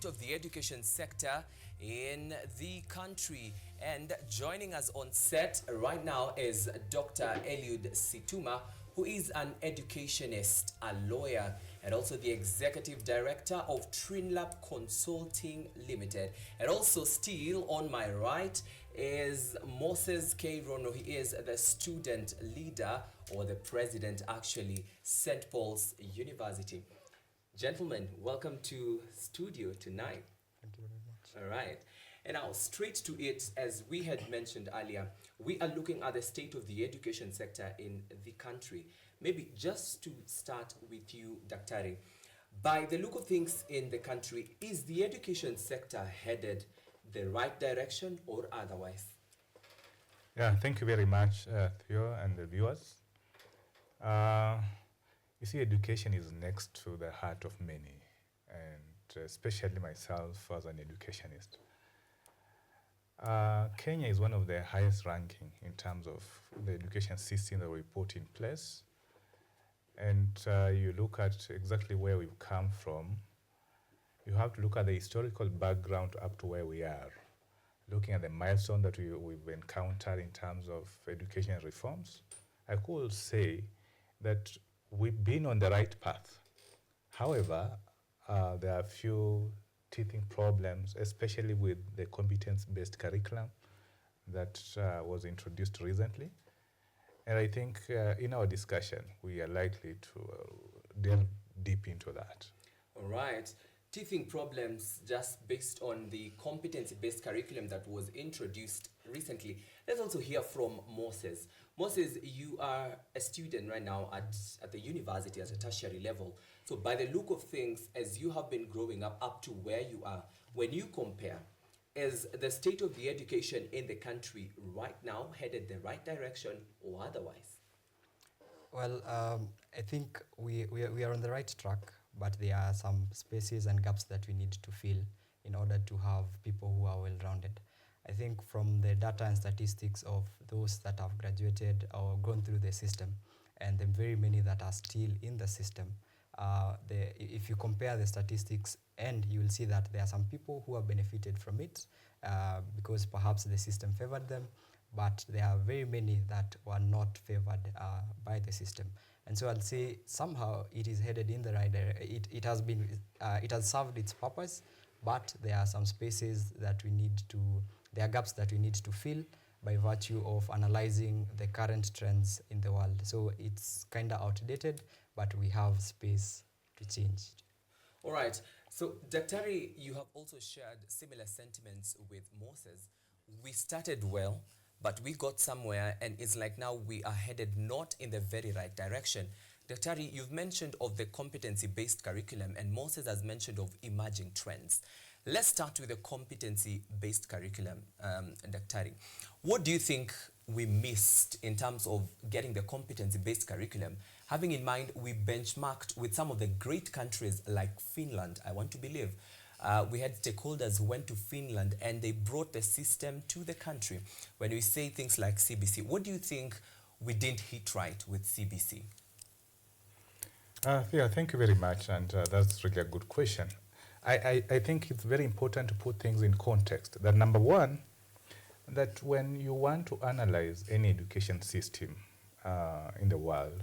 of the education sector in the country. And joining us on set right now is Dr. Eliud Situma, who is an educationist, a lawyer, and also the executive director of Trinlap Consulting Limited. And also still on my right is Moses K. Rono. He is the student leader, or the president actually, St. Paul's University. Gentlemen, welcome to studio tonight. Thank you very much. All right. And now, straight to it, as we had mentioned earlier, we are looking at the state of the education sector in the country. Maybe just to start with you, Daktari, by the look of things in the country, is the education sector headed the right direction or otherwise? Yeah, thank you very much, Theo and the viewers. You see, education is next to the heart of many, and especially myself as an educationist. Kenya is one of the highest ranking in terms of the education system that we put in place. And you look at exactly where we've come from, you have to look at the historical background up to where we are, looking at the milestone that we've encountered in terms of education reforms. I could say that we've been on the right path. However, there are a few teething problems, especially with the competence-based curriculum that was introduced recently. And I think in our discussion, we are likely to delve deep into that. All right. Teething problems just based on the competency-based curriculum that was introduced recently. Let's also hear from Moses. Moses, you are a student right now at the university at a tertiary level. So by the look of things, as you have been growing up to where you are, when you compare, is the state of the education in the country right now headed the right direction or otherwise? Well, I think we are on the right track, but there are some spaces and gaps that we need to fill in order to have people who are well-rounded. I think from the data and statistics of those that have graduated or gone through the system, and the very many that are still in the system, if you compare the statistics, and you will see that there are some people who have benefited from it because perhaps the system favored them, but there are very many that were not favored by the system. And so I'll say somehow it is headed in the right direction. It has served its purpose, but there are some spaces that there are gaps that we need to fill by virtue of analyzing the current trends in the world. So it's kind of outdated, but we have space to change. All right. So, Daktari, you have also shared similar sentiments with Moses. We started well, but we got somewhere, and it's like now we are headed not in the very right direction. Daktari, you've mentioned of the competency-based curriculum, and Moses has mentioned of emerging trends. Let's start with the competency-based curriculum, Daktari. What do you think we missed in terms of getting the competency-based curriculum, having in mind we benchmarked with some of the great countries like Finland? I want to believe we had stakeholders who went to Finland and they brought the system to the country. When we say things like CBC, what do you think we didn't hit right with CBC? Yeah, thank you very much, and that's really a good question. I think it's very important to put things in context. That number one, that when you want to analyze any education system in the world,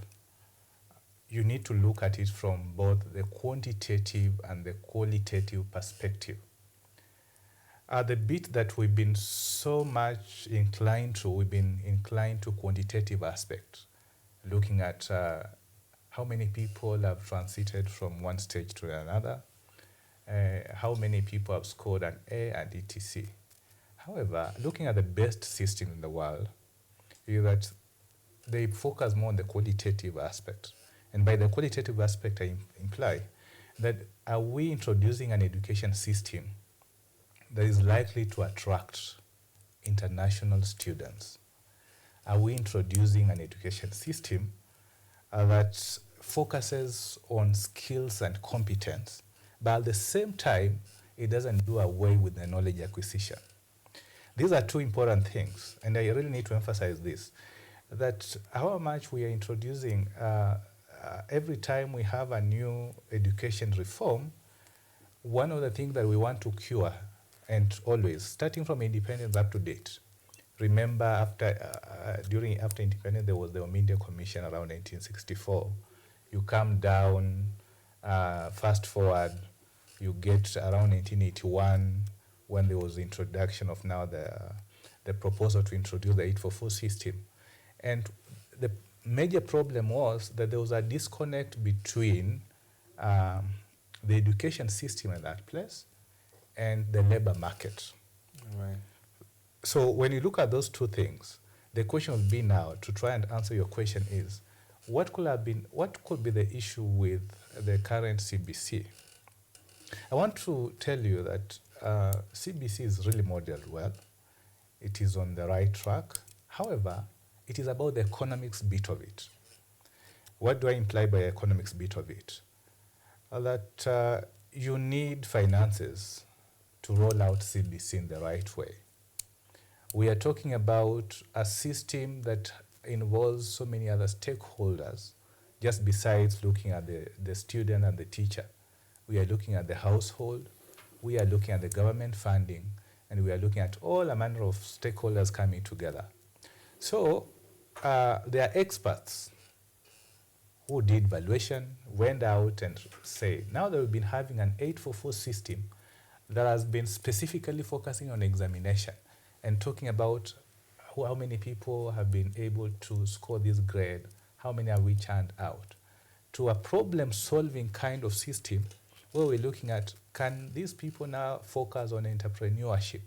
you need to look at it from both the quantitative and the qualitative perspective. The bit that we've been so much inclined to, we've been inclined to quantitative aspect, looking at how many people have transited from one stage to another, how many people have scored an A and etc. However, looking at the best system in the world, is that they focus more on the qualitative aspect. And by the qualitative aspect, I imply that are we introducing an education system that is likely to attract international students? Are we introducing an education system that focuses on skills and competence, but at the same time, it doesn't do away with the knowledge acquisition? These are two important things, and I really need to emphasize this, that how much we are introducing every time we have a new education reform, one of the things that we want to cure, and always, starting from independence up to date, remember after independence, there was the Omindia Commission around 1964. You come down, fast forward, you get around 1981 when there was the introduction of now the proposal to introduce the 844 system. And the major problem was that there was a disconnect between the education system in that place and the labor market. Right. So when you look at those two things, the question would be now, to try and answer your question, is what could be the issue with the current CBC? I want to tell you that CBC is really modeled well. It is on the right track. However, it is about the economics bit of it. What do I imply by economics bit of it? That you need finances to roll out CBC in the right way. We are talking about a system that involves so many other stakeholders, just besides looking at the student and the teacher. We are looking at the household, we are looking at the government funding, and we are looking at all a manner of stakeholders coming together. So there are experts who did valuation, went out and say, now that we've been having an 844 system that has been specifically focusing on examination and talking about how many people have been able to score this grade, how many have we churned out, to a problem-solving kind of system where we're looking at, can these people now focus on entrepreneurship,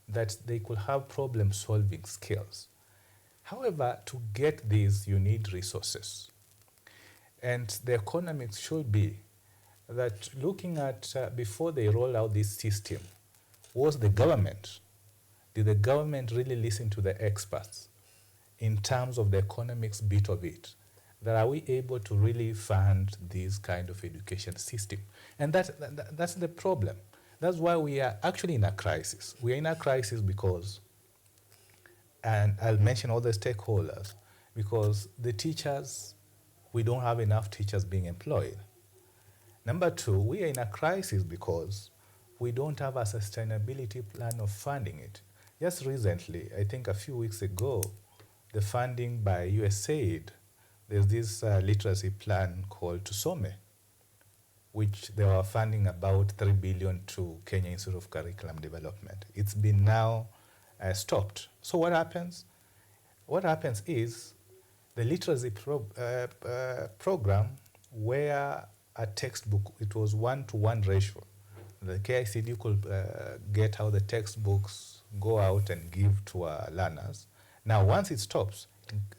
that they could have problem-solving skills. However, to get this, you need resources. And the economics should be that looking at, before they roll out this system, was the government, did the government really listen to the experts in terms of the economics bit of it? That are we able to really fund this kind of education system? And that's the problem. That's why we are actually in a crisis. We are in a crisis because, and I'll mention all the stakeholders, because the teachers, we don't have enough teachers being employed. Number two, we are in a crisis because we don't have a sustainability plan of funding it. Just recently, I think a few weeks ago, the funding by USAID, there's this literacy plan called Tusome, which they were funding about 3 billion to Kenya Institute of Curriculum Development. It's been now stopped. So what happens? What happens is the literacy program, where a textbook, it was 1-to-1 ratio. The KICD could get how the textbooks go out and give to learners. Now, once it stops,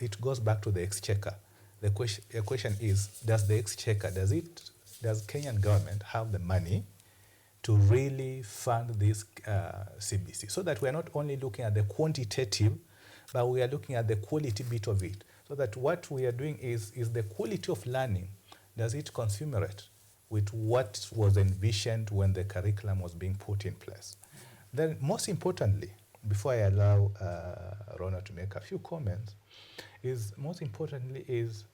it goes back to the exchequer. The question is, does the exchequer, does Kenyan government have the money to really fund this CBC? So that we are not only looking at the quantitative, but we are looking at the quality bit of it. So that what we are doing is the quality of learning, does it consummate with what was envisioned when the curriculum was being put in place? Then most importantly, before I allow Rona to make a few comments, most importantly is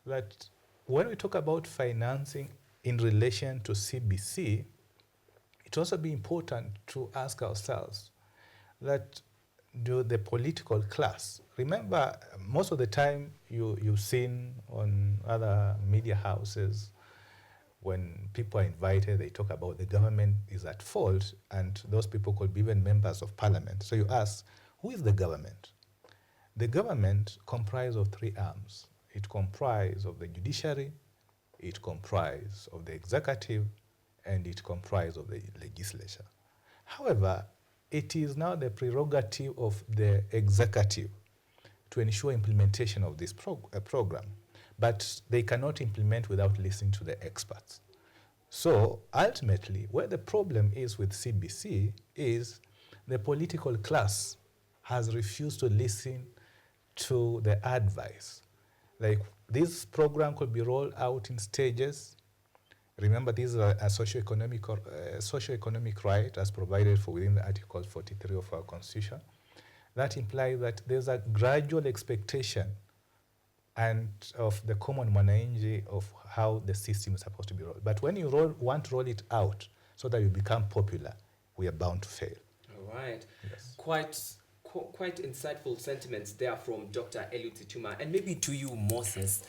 that when we talk about financing in relation to CBC, it also be important to ask ourselves that do the political class, remember most of the time you've seen on other media houses, when people are invited, they talk about the government is at fault, and those people could be even members of parliament. So you ask, who is the government? The government comprises of three arms. It comprises of the judiciary, it comprises of the executive, and it comprises of the legislature. However, it is now the prerogative of the executive to ensure implementation of this program. But they cannot implement without listening to the experts. So ultimately, where the problem is with CBC is the political class has refused to listen to the advice. Like, this program could be rolled out in stages. Remember, this is a socio-economic right as provided for within the Article 43 of our Constitution. That implies that there's a gradual expectation and of the common mwananchi of how the system is supposed to be rolled. But when you want to roll it out, so that you become popular, we are bound to fail. All right. Yes. Quite insightful sentiments there from Dr. Eliud Situma. And maybe to you, Moses,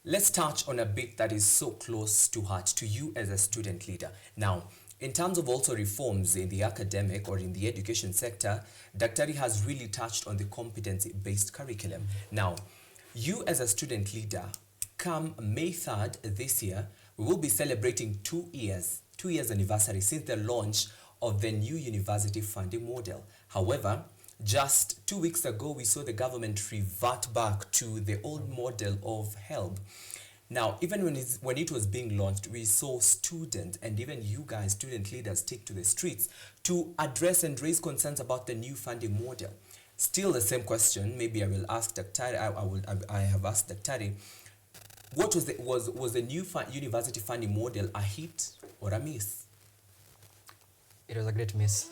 let's touch on a bit that is so close to heart to you as a student leader. Now, in terms of also reforms in the academic or in the education sector, Daktari has really touched on the competency-based curriculum. Now, you as a student leader, come May 3rd this year, we will be celebrating 2 years anniversary since the launch of the new university funding model. However, just 2 weeks ago, we saw the government revert back to the old model of HELB. Now, even when it was being launched, we saw students and even you guys, student leaders, take to the streets to address and raise concerns about the new funding model. Still the same question, maybe I will ask Daktari, I have asked Daktari, what was the new university funding model a hit or a miss? It was a great miss.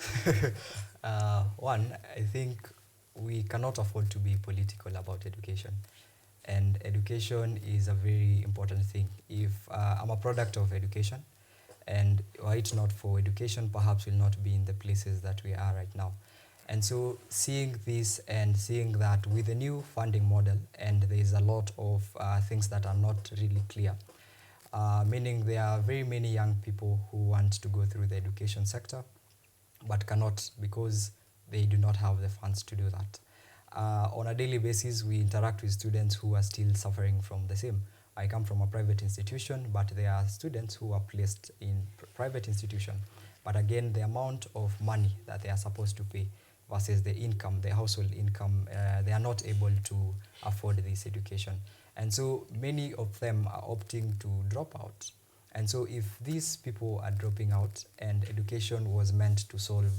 One, I think we cannot afford to be political about education. And education is a very important thing. If I'm a product of education, and were it not for education, perhaps we'll not be in the places that we are right now. And so seeing this and seeing that with the new funding model, and there is a lot of things that are not really clear, meaning there are very many young people who want to go through the education sector, but cannot because they do not have the funds to do that. On a daily basis, we interact with students who are still suffering from the same. I come from a private institution, but there are students who are placed in private institution. But again, the amount of money that they are supposed to pay versus the income, the household income, they are not able to afford this education. And so many of them are opting to drop out. And so if these people are dropping out and education was meant to solve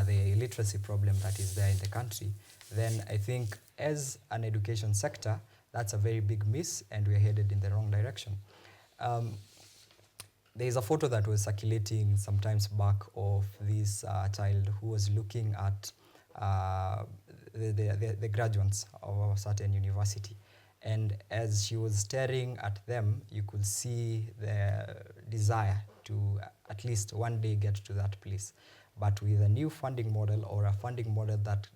the illiteracy problem that is there in the country, then I think as an education sector, that's a very big miss and we're headed in the wrong direction. There is a photo that was circulating sometimes back of this child who was looking at the graduates of a certain university. And as she was staring at them, you could see the desire to at least one day get to that place. But with a new funding model or a funding model that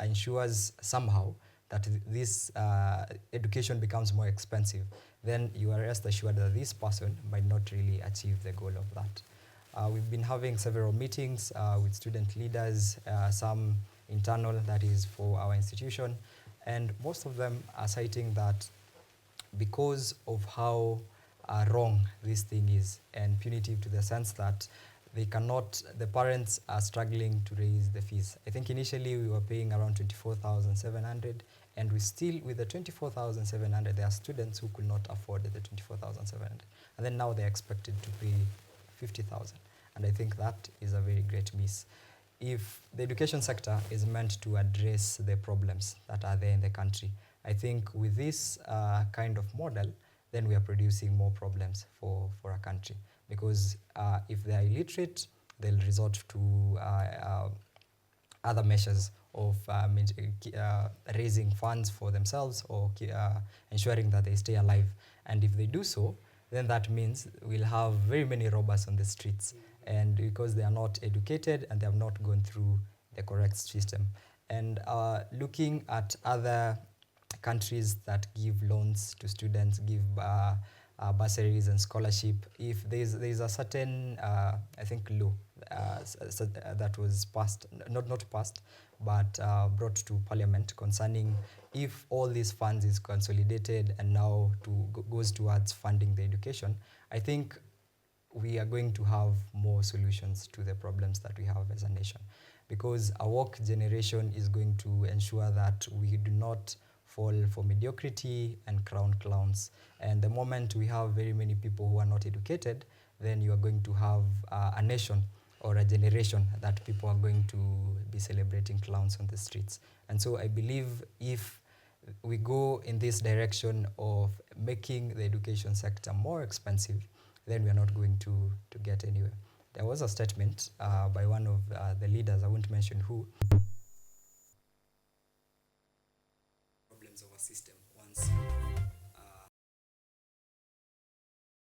ensures somehow that this education becomes more expensive, then you are rest assured that this person might not really achieve the goal of that. We've been having several meetings with student leaders, some internal, that is for our institution, and most of them are citing that because of how wrong this thing is and punitive to the sense that they cannot, the parents are struggling to raise the fees. I think initially we were paying around 24,700, and we still, with the 24,700, there are students who could not afford the 24,700. And then now they're expected to pay 50,000. And I think that is a very great miss. If the education sector is meant to address the problems that are there in the country, I think with this kind of model, then we are producing more problems for our country. Because if they are illiterate, they'll resort to other measures of raising funds for themselves or ensuring that they stay alive. And if they do so, then that means we'll have very many robbers on the streets. And because they are not educated and they have not gone through the correct system. And looking at other countries that give loans to students, give bursaries and scholarship, if there's a certain, I think, law that was passed, not passed, but brought to Parliament concerning if all these funds is consolidated and now goes towards funding the education, I think we are going to have more solutions to the problems that we have as a nation. Because a woke generation is going to ensure that we do not fall for mediocrity and crown clowns. And the moment we have very many people who are not educated, then you are going to have a nation or a generation that people are going to be celebrating clowns on the streets. And so I believe if we go in this direction of making the education sector more expensive, then we are not going to get anywhere. There was a statement by one of the leaders, I won't mention who,